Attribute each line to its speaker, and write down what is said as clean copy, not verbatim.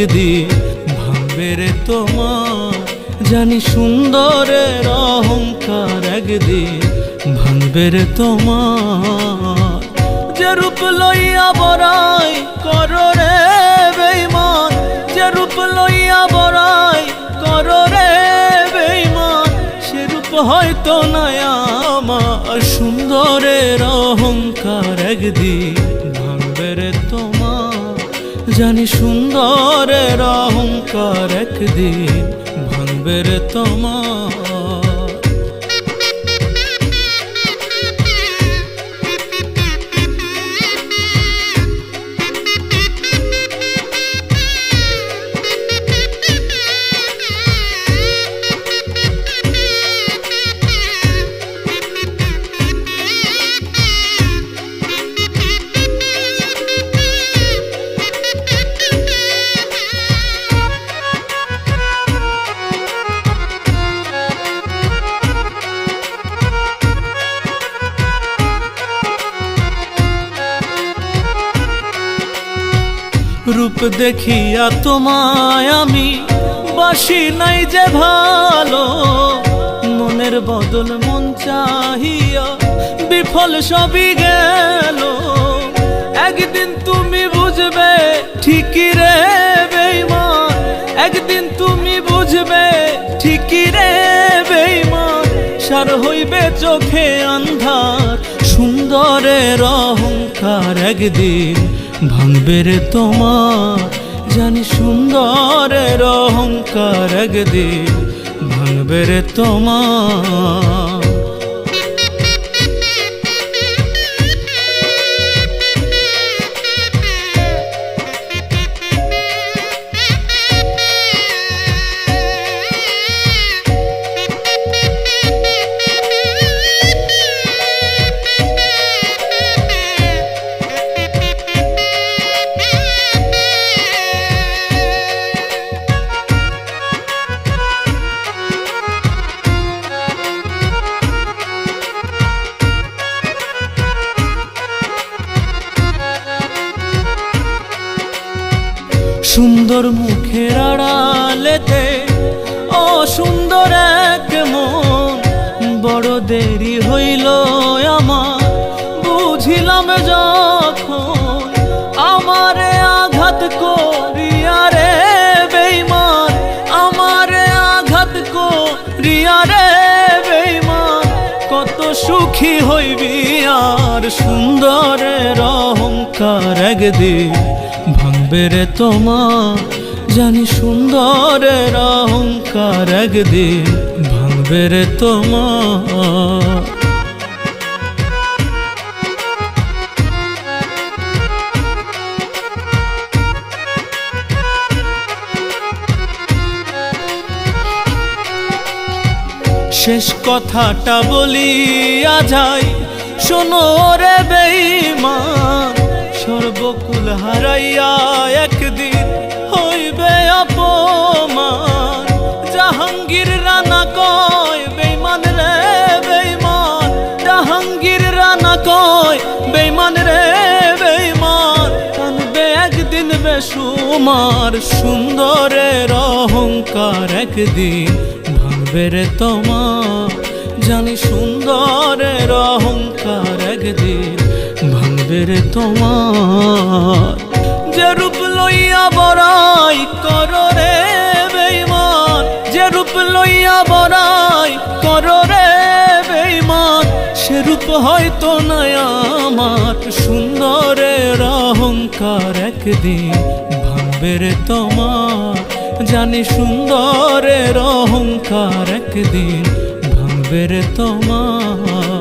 Speaker 1: একদিন ভাঙবে রে তোমার। জানি সুন্দরের অহংকার একদিন ভাঙবে রে তোমার। যে রূপ লইয়া বড়াই করো রে বেঈমান, যে রূপ লইয়া বড়াই করো রে বেঈমান, সে রূপ হয়তো নাই আমার। সুন্দরের অহংকার একদিন ভাঙবে রে তোমার। জানি সুন্দরের অহংকার একদিন ভাঙবে রে তোমার। রূপ দেখিয়া তোমায় আমি বাসি নাই যে ভালো, মনের বদল মন চাহিয়া বিফল সবই গেল। একদিন তুমি বুঝবে ঠিকই রে বেঈমান, একদিন তুমি বুঝবে ঠিকই রে বেঈমান। সার হইবে চোখে আন্ধার, সুন্দরের অহংকার একদিন ভাঙবে রে তোমার। জানি সুন্দরের অহংকার একদিন ভাঙবে রে তোমার। সুন্দর মুখের আড়ালেতে অসুন্দর এক মন, বড় দেরি হইল আমার বুঝিলাম যখন। আমারে আঘাত করিয়া রে বেঈমান, আমারে আঘাত করিয়া রে বেঈমান, কত সুখী হইবি আর। সুন্দরের অহংকার একদিন ভাঙবে রে তোমার। জানি সুন্দরের অহংকার একদিন ভাঙবে রে তোমার। শেষ কথাটা বলিয়া যাই শোনো রে বেঈমান, সর্বকুল হারাইয়া একদিন হইবে অপমান। জাহাঙ্গীর রানা কয় বেঈমান রে বেঈমান, জাহাঙ্গীর রানা কয় বেঈমান রে বেঈমান, কানবে একদিন বেসুমার। সুন্দরের অহংকার একদিন ভাঙবে রে তোমার। জানি সুন্দরের অহংকার একদিন ভাঙবে রে তোমার। যে রূপ লইয়া বড়াই করো রে বেঈমান, যে রূপ লইয়া বড়াই করো রে বেঈমান, সে রূপ হয়তো নাই আমার। সুন্দরের অহংকার একদিন ভাঙবে রে তোমার। জানি সুন্দরের অহংকার একদিন ভাঙবে রে তোমার।